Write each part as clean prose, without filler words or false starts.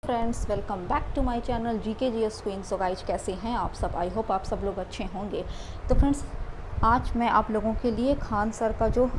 Friends, welcome back to my channel GK GS queen. So guys, कैसे हैं आप सब? आई होप आप सब लोग अच्छे होंगे। तो फ्रेंड्स, आज मैं आप लोगों के लिए खान सर का जो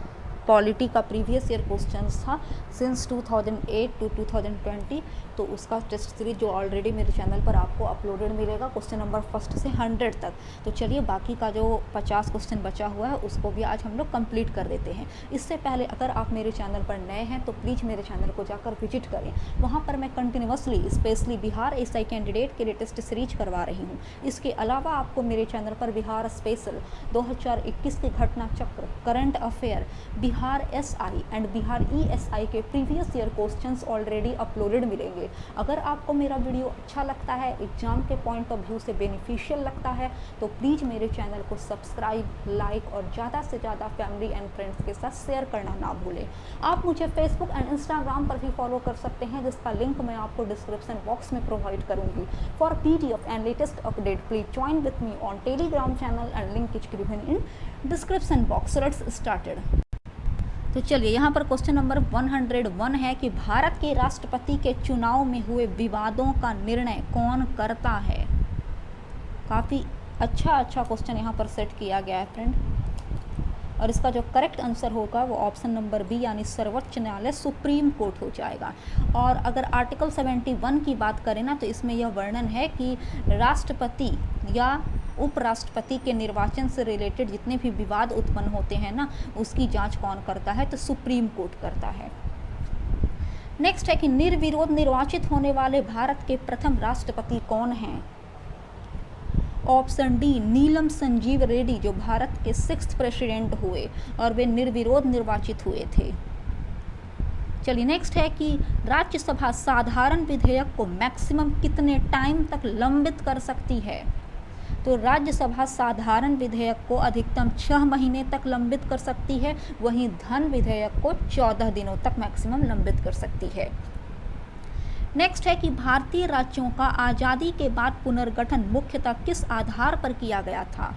पॉलिटी का प्रीवियस ईयर क्वेश्चंस था सिंस 2008 टू 2020, तो उसका टेस्ट सीरीज जो ऑलरेडी मेरे चैनल पर आपको अपलोडेड मिलेगा क्वेश्चन नंबर 1 से 100 तक। तो चलिए, बाकी का जो 50 क्वेश्चन बचा हुआ है उसको भी आज हम लोग कंप्लीट कर देते हैं। इससे पहले अगर आप मेरे चैनल पर नए हैं तो प्लीज़ मेरे चैनल को जाकर विजिट करें। वहाँ पर मैं continuously specially Bihar SI candidate के लिए टेस्ट सीरीज करवा रही हूँ। इसके अलावा आपको मेरे चैनल पर बिहार स्पेशल 2021 के घटना चक्र, current affair, Bihar SI and Bihar ESI के previous year questions already uploaded मिलेंगे। अगर आपको मेरा वीडियो अच्छा लगता है, एग्जाम के पॉइंट ऑफ व्यू से बेनिफिशियल लगता है, तो प्लीज़ मेरे चैनल को सब्सक्राइब, लाइक और ज़्यादा से ज़्यादा फैमिली एंड फ्रेंड्स के साथ शेयर करना ना भूलें। आप मुझे फेसबुक एंड इंस्टाग्राम पर भी फॉलो कर सकते हैं, जिसका लिंक मैं आपको डिस्क्रिप्शन बॉक्स में प्रोवाइड करूँगी। For PDF and latest update please join with me on Telegram channel and link is given in description box. Let's started. तो चलिए, यहाँ पर क्वेश्चन नंबर 101 है कि भारत के राष्ट्रपति के चुनाव में हुए विवादों का निर्णय कौन करता है। काफ़ी अच्छा क्वेश्चन यहाँ पर सेट किया गया है फ्रेंड, और इसका जो करेक्ट आंसर होगा वो ऑप्शन नंबर बी यानी सर्वोच्च न्यायालय, सुप्रीम कोर्ट हो जाएगा। और अगर आर्टिकल 71 की बात करें ना, तो इसमें यह वर्णन है कि राष्ट्रपति या उपराष्ट्रपति के निर्वाचन से रिलेटेड जितने भी विवाद उत्पन्न होते हैं ना, उसकी जांच कौन करता है, तो सुप्रीम कोर्ट करता है। नेक्स्ट है कि निर्विरोध निर्वाचित होने वाले भारत के प्रथम राष्ट्रपति कौन हैं। ऑप्शन डी नीलम संजीव रेड्डी, जो भारत के 6th प्रेसिडेंट हुए और वे निर्विरोध निर्वाचित हुए थे। चलिए, नेक्स्ट है कि राज्यसभा साधारण विधेयक को मैक्सिमम कितने टाइम तक लंबित कर सकती है। तो राज्यसभा साधारण विधेयक को अधिकतम 6 महीने तक लंबित कर सकती है, वहीं धन विधेयक को 14 दिनों तक मैक्सिमम लंबित कर सकती है। नेक्स्ट है कि भारतीय राज्यों का आज़ादी के बाद पुनर्गठन मुख्यतः किस आधार पर किया गया था।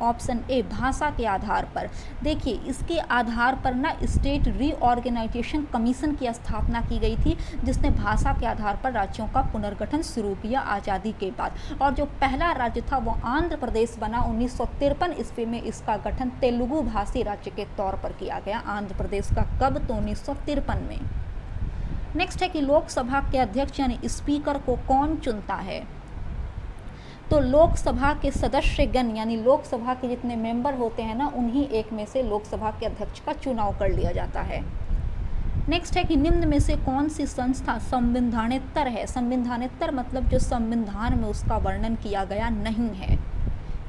ऑप्शन ए भाषा के आधार पर। देखिए, इसके आधार पर ना स्टेट रीऑर्गेनाइजेशन कमीशन की स्थापना की गई थी, जिसने भाषा के आधार पर राज्यों का पुनर्गठन शुरू किया आज़ादी के बाद। और जो पहला राज्य था वो आंध्र प्रदेश बना 1953 ईस्वी में। इसका गठन तेलुगु भाषी राज्य के तौर पर किया गया आंध्र प्रदेश का। कब? तो 1953 में। नेक्स्ट है कि लोकसभा के अध्यक्ष यानी स्पीकर को कौन चुनता है। तो लोकसभा के सदस्यगण यानी लोकसभा के जितने मेंबर होते हैं ना, उन्हीं एक में से लोकसभा के अध्यक्ष का चुनाव कर लिया जाता है। नेक्स्ट है कि निम्न में से कौन सी संस्था संविधानेतर है। संविधानेतर मतलब जो संविधान में उसका वर्णन किया गया नहीं है।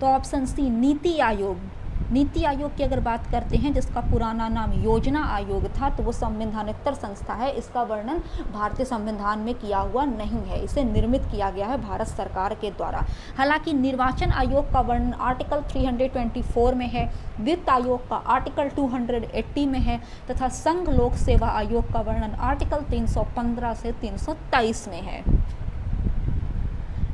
तो ऑप्शन सी नीति आयोग। नीति आयोग की अगर बात करते हैं, जिसका पुराना नाम योजना आयोग था, तो वो संविधानेतर संस्था है। इसका वर्णन भारतीय संविधान में किया हुआ नहीं है, इसे निर्मित किया गया है भारत सरकार के द्वारा। हालांकि निर्वाचन आयोग का वर्णन आर्टिकल 324 में है, वित्त आयोग का आर्टिकल 280 में है, तथा संघ लोक सेवा आयोग का वर्णन आर्टिकल 315 से 323 में है।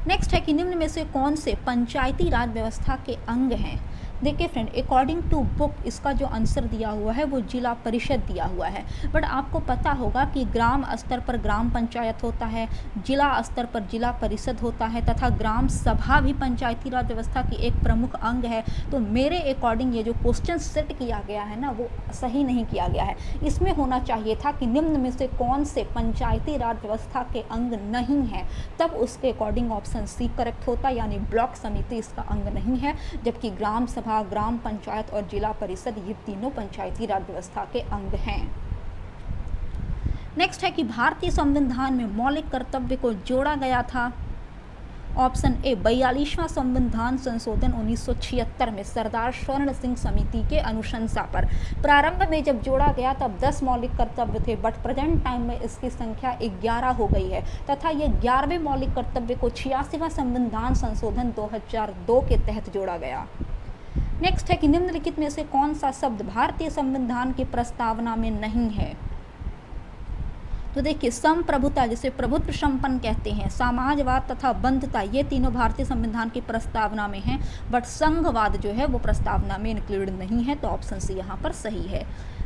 नेक्स्ट है कि निम्न में से कौन से पंचायती राज व्यवस्था के अंग हैं। देखिए फ्रेंड, अकॉर्डिंग टू बुक इसका जो आंसर दिया हुआ है वो जिला परिषद दिया हुआ है। बट आपको पता होगा कि ग्राम स्तर पर ग्राम पंचायत होता है, जिला स्तर पर जिला परिषद होता है, तथा ग्राम सभा भी पंचायती राज व्यवस्था की एक प्रमुख अंग है। तो मेरे अकॉर्डिंग ये जो क्वेश्चन सेट किया गया है ना, वो सही नहीं किया गया है। इसमें होना चाहिए था कि निम्न में से कौन से पंचायती राज व्यवस्था के अंग नहीं है, तब उसके अकॉर्डिंग ऑप्शन सी करेक्ट होता, यानी ब्लॉक समिति इसका अंग नहीं है, जबकि ग्राम सभा, ग्राम पंचायत और जिला परिषद ये तीनों पंचायती राज व्यवस्था के अंग हैं। नेक्स्ट है कि भारतीय संविधान में मौलिक कर्तव्य को जोड़ा गया था। ऑप्शन ए 42वां संविधान संशोधन 1976 में सरदार स्वर्ण सिंह समिति के अनुशंसा पर। प्रारंभ में जब जोड़ा गया तब 10 मौलिक कर्तव्य थे, बट प्रेजेंट टाइम में इसकी संख्या 11 हो गई है, तथा ये 11वें मौलिक कर्तव्य को 86वां संविधान संशोधन 2002 के तहत जोड़ा गया। नेक्स्ट है कि निम्नलिखित में से कौन सा शब्द भारतीय संविधान की प्रस्तावना में नहीं है। तो देखिए, संप्रभुता, जिसे प्रभुत्व संपन्न कहते हैं, समाजवाद तथा बंधुता, ये तीनों भारतीय संविधान की प्रस्तावना में हैं, बट संघवाद जो है वो प्रस्तावना में इंक्लूड नहीं है। तो ऑप्शन सी यहाँ पर सही है।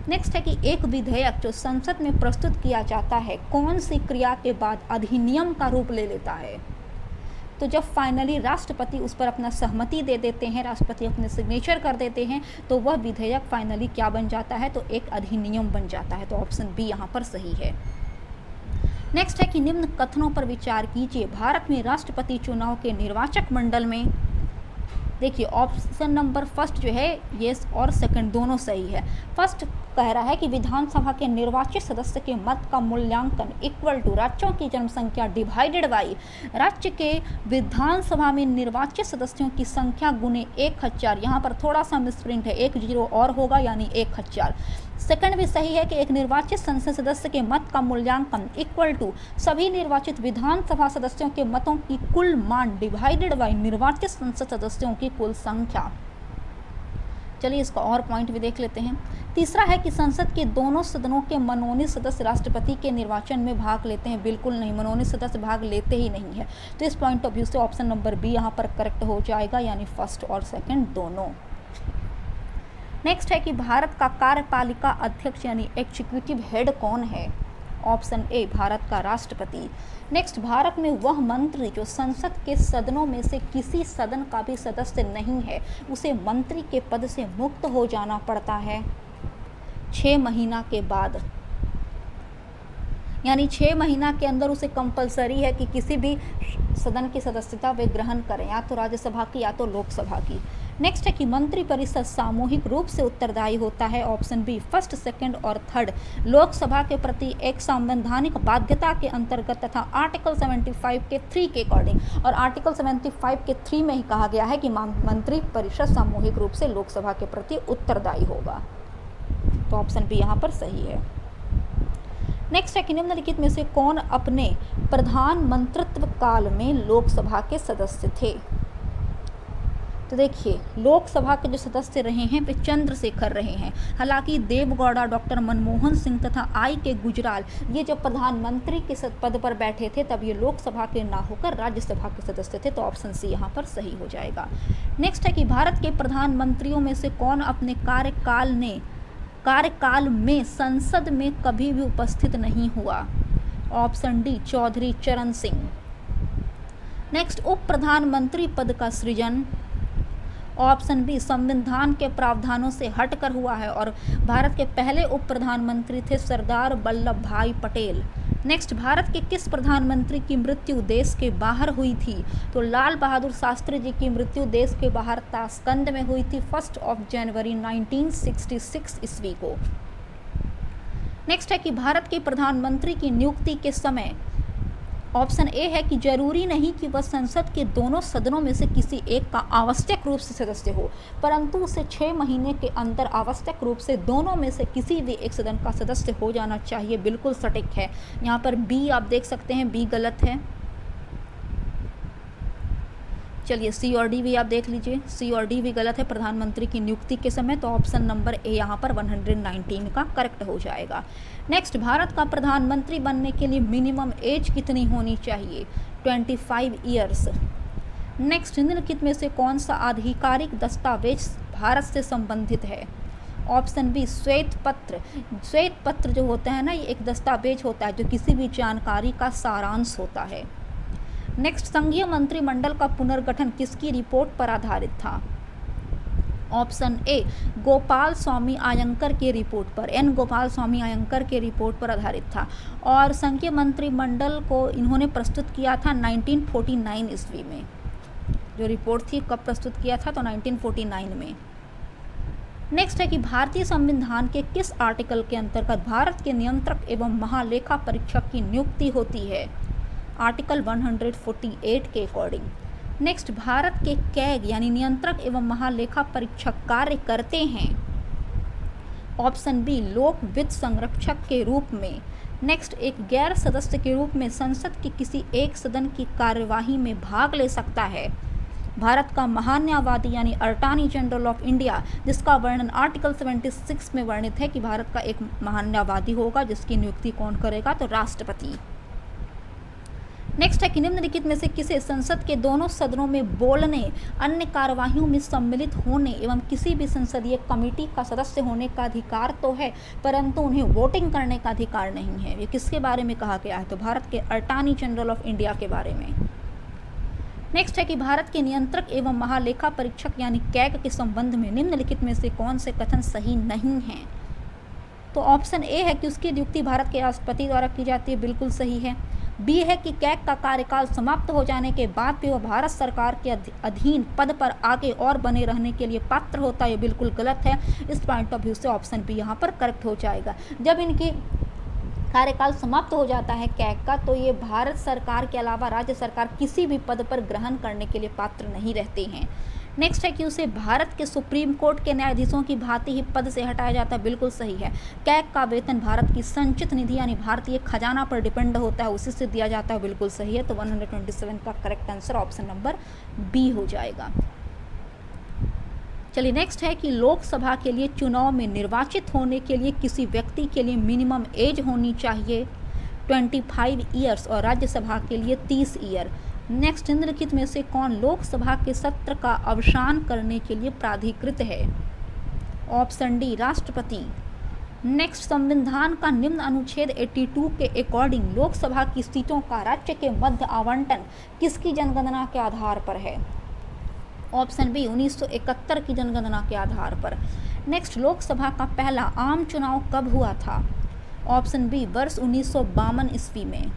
नेक्स्ट है कि एक विधेयक जो संसद में प्रस्तुत किया जाता है कौन सी क्रिया के बाद अधिनियम का रूप ले लेता है? तो जब फाइनली राष्ट्रपति उस पर अपना सहमति दे देते हैं, राष्ट्रपति अपने सिग्नेचर कर देते हैं, तो वह विधेयक फाइनली क्या बन जाता है? तो एक अधिनियम बन जाता है। तो ऑप्शन बी यहाँ पर सही है। नेक्स्ट है कि निम्न कथनों पर विचार कीजिए। भारत में राष्ट्रपति चुनाव के निर्वाचक मंडल में, देखिए ऑप्शन नंबर फर्स्ट जो है येस और सेकंड दोनों सही है। फर्स्ट कह रहा है कि विधानसभा के निर्वाचित सदस्य के मत का मूल्यांकन इक्वल टू राज्यों की जनसंख्या डिवाइडेड बाई राज्य के विधानसभा में निर्वाचित सदस्यों की संख्या गुने 1000। यहाँ पर थोड़ा सा मिसप्रिंट है, 1 0 और होगा यानी 1000। सेकंड भी सही है कि एक निर्वाचित संसद सदस्य के मत का मूल्यांकन इक्वल टू सभी निर्वाचित विधानसभा सदस्यों के मतों की कुल मान डिवाइडेड बाई निर्वाचित संसद सदस्यों की कुल संख्या। चलिए इसका और पॉइंट भी देख लेते हैं। तीसरा है कि संसद के दोनों सदनों के मनोनीत सदस्य राष्ट्रपति के निर्वाचन में भाग लेते हैं? बिल्कुल नहीं, मनोनीत सदस्य भाग लेते ही नहीं है। तो इस पॉइंट ऑफ व्यू से ऑप्शन नंबर बी यहाँ पर करेक्ट हो जाएगा, यानी फर्स्ट और सेकंड दोनों। नेक्स्ट है कि भारत का कार्यपालिका अध्यक्ष यानी एग्जीक्यूटिव हेड कौन है? ऑप्शन ए भारत का राष्ट्रपति। नेक्स्ट, भारत में वह मंत्री जो संसद के सदनों में से किसी सदन का भी सदस्य नहीं है उसे मंत्री के पद से मुक्त हो जाना पड़ता है 6 महीना के बाद, यानी 6 महीना के अंदर उसे कंपलसरी है कि किसी भी सदन की सदस्यता वे ग्रहण करें, या तो राज्यसभा की या तो लोकसभा की। नेक्स्ट है कि मंत्रिपरिषद सामूहिक रूप से उत्तरदायी होता है? ऑप्शन बी फर्स्ट, सेकंड और थर्ड। लोकसभा के प्रति एक संवैधानिक बाध्यता के अंतर्गत तथा आर्टिकल 75 के 3 के अकॉर्डिंग, और आर्टिकल 75 के 3 में ही कहा गया है कि मंत्रिपरिषद सामूहिक रूप से लोकसभा के प्रति उत्तरदायी होगा। तो ऑप्शन बी यहाँ पर सही है। नेक्स्ट है कि निम्नलिखित में से कौन अपने प्रधानमंत्रित्व काल में लोकसभा के सदस्य थे? तो देखिए लोकसभा के जो सदस्य रहे हैं वे चंद्रशेखर रहे हैं। हालांकि देवगौड़ा, डॉक्टर मनमोहन सिंह तथा आई के गुजराल ये जब प्रधानमंत्री के पद पर बैठे थे तब ये लोकसभा के ना होकर राज्यसभा के सदस्य थे। तो ऑप्शन सी यहाँ पर सही हो जाएगा। नेक्स्ट है कि भारत के प्रधानमंत्रियों में से कौन अपने कार्यकाल में संसद में कभी भी उपस्थित नहीं हुआ? ऑप्शन डी चौधरी चरण सिंह। नेक्स्ट, उप प्रधानमंत्री पद का सृजन? ऑप्शन बी संविधान के प्रावधानों से हटकर हुआ है और भारत के पहले उप प्रधानमंत्री थे सरदार वल्लभ भाई पटेल। नेक्स्ट, भारत के किस प्रधानमंत्री की मृत्यु देश के बाहर हुई थी? तो लाल बहादुर शास्त्री जी की मृत्यु देश के बाहर ताशकंद में हुई थी 1 जनवरी 1966 ईस्वी को। नेक्स्ट है कि भारत के प्रधानमंत्री की नियुक्ति के समय ऑप्शन ए है कि जरूरी नहीं कि वह संसद के दोनों सदनों में से किसी एक का आवश्यक रूप से सदस्य हो, परंतु उसे 6 महीने के अंदर आवश्यक रूप से दोनों में से किसी भी एक सदन का सदस्य हो जाना चाहिए। बिल्कुल सटीक है। यहाँ पर बी आप देख सकते हैं, बी गलत है। चलिए सी और डी भी आप देख लीजिए, सी और डी भी गलत है प्रधानमंत्री की नियुक्ति के समय। तो ऑप्शन नंबर ए यहाँ पर 119 का करेक्ट हो जाएगा। नेक्स्ट, भारत का प्रधानमंत्री बनने के लिए मिनिमम एज कितनी होनी चाहिए? 25 ईयर्स। नेक्स्ट, निम्नलिखित में से कौन सा आधिकारिक दस्तावेज भारत से संबंधित है? ऑप्शन बी श्वेत पत्र। श्वेत पत्र जो होता है ना, ये एक दस्तावेज होता है जो किसी भी जानकारी का सारांश होता है। नेक्स्ट, संघीय मंत्रिमंडल का पुनर्गठन किसकी रिपोर्ट पर आधारित था? ऑप्शन ए गोपाल स्वामी आयंकर के रिपोर्ट पर, एन गोपाल स्वामी आयंकर के रिपोर्ट पर आधारित था। और संघीय मंत्रिमंडल को इन्होंने प्रस्तुत किया था 1949 ईस्वी में। जो रिपोर्ट थी कब प्रस्तुत किया था? तो 1949 में। नेक्स्ट है कि भारतीय संविधान के किस आर्टिकल के अंतर्गत भारत के नियंत्रक एवं महालेखा परीक्षक की नियुक्ति होती है? आर्टिकल 148 के अकॉर्डिंग। नेक्स्ट, भारत के कैग यानी नियंत्रक एवं महालेखा परीक्षक कार्य करते हैं? ऑप्शन बी लोक वित्त संरक्षक के रूप में। नेक्स्ट, एक गैर सदस्य के रूप में संसद की किसी एक सदन की कार्यवाही में भाग ले सकता है? भारत का महान्यायवादी यानी अटॉर्नी जनरल ऑफ इंडिया, जिसका वर्णन आर्टिकल 76 में वर्णित है कि भारत का एक महान्यायवादी होगा जिसकी नियुक्ति कौन करेगा? तो राष्ट्रपति। नेक्स्ट है कि निम्नलिखित में से किसे संसद के दोनों सदनों में बोलने, अन्य कार्यवाहियों में सम्मिलित होने एवं किसी भी संसदीय कमेटी का सदस्य होने का अधिकार तो है, परंतु उन्हें वोटिंग करने का अधिकार नहीं है। ये किसके बारे में कहा गया है? तो भारत के अटॉर्नी जनरल ऑफ इंडिया के बारे में। नेक्स्ट है कि भारत के नियंत्रक एवं महालेखा परीक्षक यानी कैग के संबंध में निम्नलिखित में से कौन से कथन सही नहीं हैं? तो ऑप्शन ए है कि उसकी नियुक्ति भारत के राष्ट्रपति द्वारा की जाती है, बिल्कुल सही है। बी है कि कैग का कार्यकाल समाप्त हो जाने के बाद भी वह भारत सरकार के अधीन पद पर आगे और बने रहने के लिए पात्र होता है, ये बिल्कुल गलत है। इस पॉइंट ऑफ व्यू से ऑप्शन बी यहाँ पर करेक्ट हो जाएगा। जब इनकी कार्यकाल समाप्त हो जाता है कैग का, तो ये भारत सरकार के अलावा राज्य सरकार किसी भी पद पर ग्रहण करने के लिए पात्र नहीं रहते हैं। नेक्स्ट है कि उसे भारत के सुप्रीम कोर्ट के न्यायाधीशों की भांति ही पद से हटाया जाता है, बिल्कुल सही है। कैग का वेतन भारत की संचित निधि यानी भारतीय खजाना पर डिपेंड होता है, उसी से दिया जाता है, बिल्कुल सही है। तो 127 का correct answer option number B हो जाएगा। चलिए नेक्स्ट है कि लोकसभा के लिए चुनाव में निर्वाचित होने के लिए किसी व्यक्ति के लिए मिनिमम एज होनी चाहिए 25 ईयर्स और राज्यसभा के लिए 30 ईयर। नेक्स्ट, निम्नलिखित में से कौन लोकसभा के सत्र का अवसान करने के लिए प्राधिकृत है? ऑप्शन डी राष्ट्रपति। नेक्स्ट, संविधान का निम्न अनुच्छेद 82 के अकॉर्डिंग लोकसभा की सीटों का राज्य के मध्य आवंटन किसकी जनगणना के आधार पर है? ऑप्शन बी 1971 की जनगणना के आधार पर। नेक्स्ट, लोकसभा का पहला आम चुनाव कब हुआ था? ऑप्शन बी वर्ष 1952 ईस्वी में।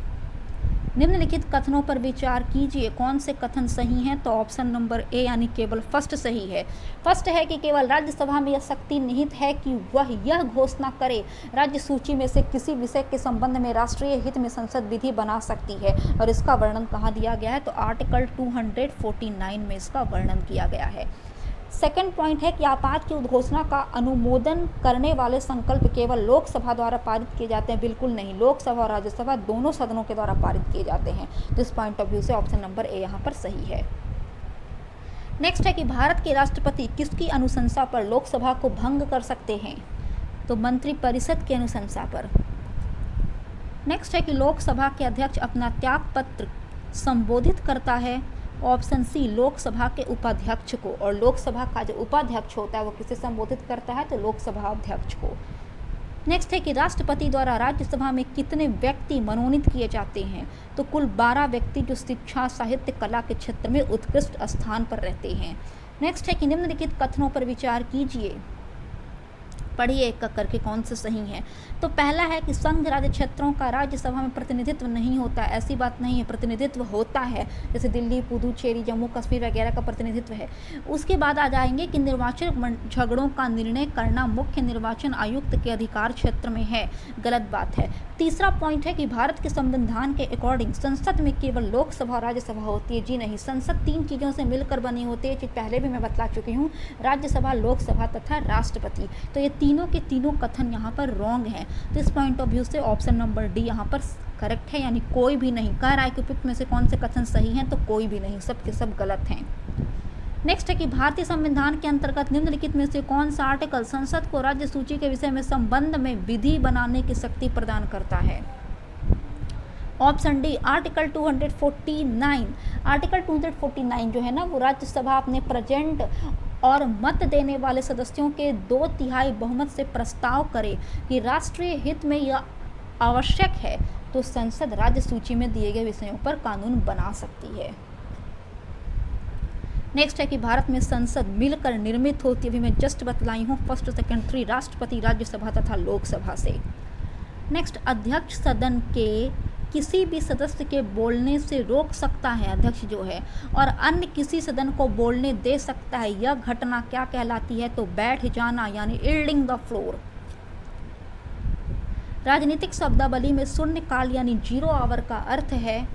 निम्नलिखित कथनों पर विचार कीजिए, कौन से कथन सही हैं? तो ऑप्शन नंबर ए यानी केवल फर्स्ट सही है। फर्स्ट है कि केवल राज्यसभा में यह शक्ति निहित है कि वह यह घोषणा करे राज्य सूची में से किसी विषय के संबंध में राष्ट्रीय हित में संसद विधि बना सकती है, और इसका वर्णन कहाँ दिया गया है? तो आर्टिकल 249 में इसका वर्णन किया गया है। सेकंड पॉइंट है कि आपात की उद्घोषणा का अनुमोदन करने वाले संकल्प केवल लोकसभा द्वारा पारित किए जाते हैं, बिल्कुल नहीं, लोकसभा और राज्यसभा दोनों सदनों के द्वारा पारित किए जाते हैं। तो इस पॉइंट ऑफ व्यू से ऑप्शन नंबर ए यहाँ पर सही है। नेक्स्ट है कि भारत के राष्ट्रपति किसकी अनुशंसा पर लोकसभा को भंग कर सकते हैं? तो मंत्रिपरिषद की अनुशंसा पर। नेक्स्ट है कि लोकसभा के अध्यक्ष अपना त्याग पत्र संबोधित करता है। ऑप्शन सी लोकसभा के उपाध्यक्ष को, और लोकसभा का जो उपाध्यक्ष होता है वो किसे संबोधित करता है? तो लोकसभा अध्यक्ष को। नेक्स्ट है कि राष्ट्रपति द्वारा राज्यसभा में कितने व्यक्ति मनोनीत किए जाते हैं? तो कुल 12 व्यक्ति जो शिक्षा, साहित्य, कला के क्षेत्र में उत्कृष्ट स्थान पर रहते हैं। नेक्स्ट है कि निम्नलिखित कथनों पर विचार कीजिए, पढ़िए एक करके कौन से सही हैं। तो पहला है कि संघ राज्य क्षेत्रों का राज्यसभा में प्रतिनिधित्व नहीं होता, ऐसी बात नहीं है, प्रतिनिधित्व होता है, जैसे दिल्ली, पुदुचेरी, जम्मू कश्मीर वगैरह का प्रतिनिधित्व है। उसके बाद आ जाएंगे कि निर्वाचन झगड़ों का निर्णय करना मुख्य निर्वाचन आयुक्त के अधिकार क्षेत्र में है, गलत बात है। तीसरा पॉइंट है कि भारत के संविधान के अकॉर्डिंग संसद में केवल लोकसभा और राज्यसभा होती है, जी नहीं, संसद 3 चीज़ों से मिलकर बनी होती है, चीज़ पहले भी मैं बतला चुकी हूँ, राज्यसभा, लोकसभा तथा राष्ट्रपति। तो ये तीनों के तीनों कथन यहाँ पर रॉन्ग हैं। तो इस पॉइंट ऑफ व्यू से ऑप्शन नंबर डी यहाँ पर करेक्ट है, यानी कोई भी नहीं। कह रहा है कि उपयुक्त में से कौन से कथन सही हैं? तो कोई भी नहीं, सब के सब गलत हैं। नेक्स्ट है कि भारतीय संविधान के अंतर्गत निम्नलिखित में से कौन सा आर्टिकल संसद को राज्य सूची के विषय में संबंध में विधि बनाने की शक्ति प्रदान करता है? Option D article 249। आर्टिकल 249 जो है ना, वो राज्यसभा अपने प्रेजेंट और मत देने वाले सदस्यों के 2/3 बहुमत से प्रस्ताव करे कि राष्ट्रीय हित में यह आवश्यक है, तो संसद राज्य सूची में दिए गए विषयों पर कानून बना सकती है। नेक्स्ट है कि भारत में संसद मिलकर निर्मित होती है, अभी मैं जस्ट बतलाई हूँ, फर्स्ट, सेकंड, 3 राष्ट्रपति, राज्यसभा तथा लोकसभा से। नेक्स्ट, अध्यक्ष सदन के किसी भी सदस्य के बोलने से रोक सकता है, अध्यक्ष जो है, और अन्य किसी सदन को बोलने दे सकता है। यह घटना क्या कहलाती है? तो बैठ जाना, यानी यील्डिंग द फ्लोर। राजनीतिक शब्दावली में शून्यकाल यानी 0 आवर का अर्थ है।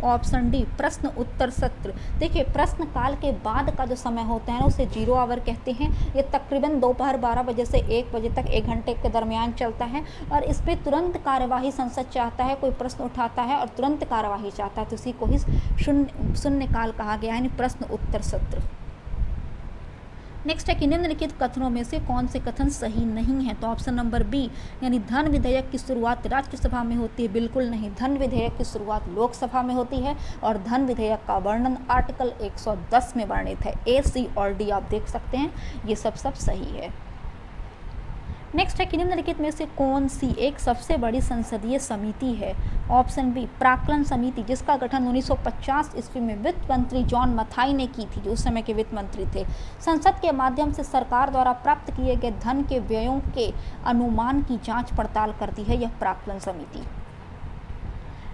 ऑप्शन डी प्रश्न उत्तर सत्र। देखिए, प्रश्न काल के बाद का जो समय होता है ना, उसे 0 आवर कहते हैं। ये तकरीबन दोपहर 12 बजे से 1 बजे तक 1 घंटे के दरमियान चलता है, और इस पर तुरंत कार्यवाही संसद चाहता है, कोई प्रश्न उठाता है और तुरंत कार्यवाही चाहता है, तो इसी को ही शून्यकाल कहा गया है, यानी प्रश्न उत्तर सत्र। नेक्स्ट है कि निम्नलिखित कथनों में से कौन से कथन सही नहीं है। तो ऑप्शन नंबर बी यानी धन विधेयक की शुरुआत राज्यसभा में होती है, बिल्कुल नहीं। धन विधेयक की शुरुआत लोकसभा में होती है और धन विधेयक का वर्णन आर्टिकल 110 में वर्णित है। ए, सी और डी आप देख सकते हैं, ये सब सही है। नेक्स्ट है कि निम्नलिखित में से कौन सी एक सबसे बड़ी संसदीय समिति है। ऑप्शन बी प्राक्कलन समिति, जिसका गठन 1950 ईस्वी में वित्त मंत्री जॉन मथाई ने की थी, जो उस समय के वित्त मंत्री थे। संसद के माध्यम से सरकार द्वारा प्राप्त किए गए धन के व्ययों के अनुमान की जांच पड़ताल करती है यह प्राक्कलन समिति।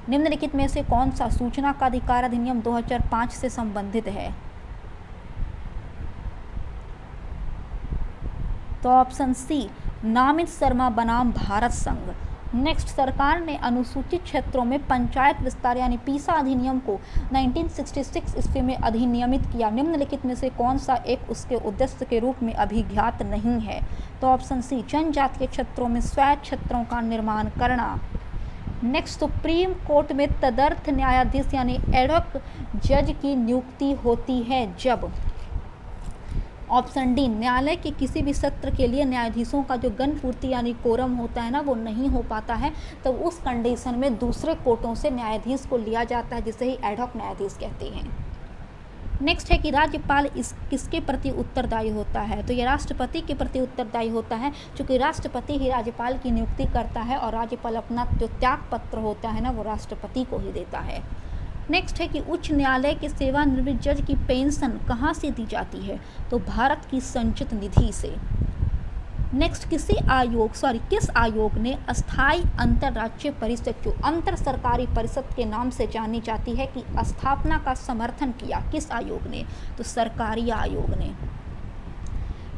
निम्नलिखित में से कौन सा सूचना का अधिकार अधिनियम 2005 से संबंधित है। तो ऑप्शन सी नामित शर्मा बनाम भारत संघ। नेक्स्ट, सरकार ने अनुसूचित क्षेत्रों में पंचायत विस्तार यानी पीसा अधिनियम को 1966 ईस्वी में अधिनियमित किया। निम्नलिखित में से कौन सा एक उसके उद्देश्य के रूप में अभिज्ञात नहीं है। तो ऑप्शन सी जनजातीय क्षेत्रों में स्वायत्त क्षेत्रों का निर्माण करना। नेक्स्ट, सुप्रीम कोर्ट में तदर्थ न्यायाधीश यानी एडहॉक जज की नियुक्ति होती है जब। ऑप्शन डी न्यायालय के किसी भी सत्र के लिए न्यायाधीशों का जो गण पूर्ति यानी कोरम होता है ना, वो नहीं हो पाता है, तो उस कंडीशन में दूसरे कोर्टों से न्यायाधीश को लिया जाता है, जिसे ही एडहॉक न्यायाधीश कहते हैं। नेक्स्ट है कि राज्यपाल किसके प्रति उत्तरदायी होता है। तो ये राष्ट्रपति के प्रति उत्तरदायी होता है, क्योंकि राष्ट्रपति ही राज्यपाल की नियुक्ति करता है और राज्यपाल अपना जो त्याग पत्र होता है ना, वो राष्ट्रपति को ही देता है। नेक्स्ट है कि उच्च न्यायालय के सेवानिवृत्त जज की पेंशन कहाँ से दी जाती है। तो भारत की संचित निधि से। नेक्स्ट, किस आयोग ने अस्थाई अंतर्राज्यीय परिषद, जो अंतर सरकारी परिषद के नाम से जानी जाती है, की स्थापना का समर्थन किया। किस आयोग ने। तो सरकारी आयोग ने।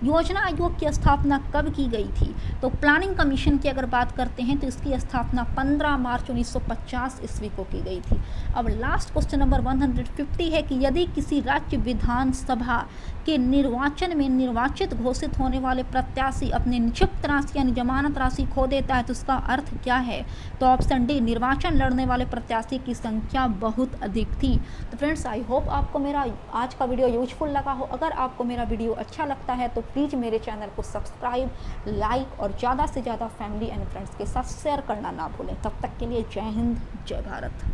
योजना आयोग की स्थापना कब की गई थी। तो प्लानिंग कमीशन की अगर बात करते हैं तो इसकी स्थापना 15 मार्च 1950 ईस्वी को की गई थी। अब लास्ट क्वेश्चन नंबर 150 है कि यदि किसी राज्य विधानसभा के निर्वाचन में निर्वाचित घोषित होने वाले प्रत्याशी अपने निक्षिप्त राशि यानी जमानत राशि खो देता है तो उसका अर्थ क्या है। तो ऑप्शन डी निर्वाचन लड़ने वाले प्रत्याशी की संख्या बहुत अधिक थी। तो फ्रेंड्स, आई होप आपको मेरा आज का वीडियो यूजफुल लगा हो। अगर आपको मेरा वीडियो अच्छा लगता है तो प्लीज़ मेरे चैनल को सब्सक्राइब, लाइक और ज़्यादा से ज़्यादा फैमिली एंड फ्रेंड्स के साथ शेयर करना ना भूलें। तब तक के लिए जय हिंद, जय भारत।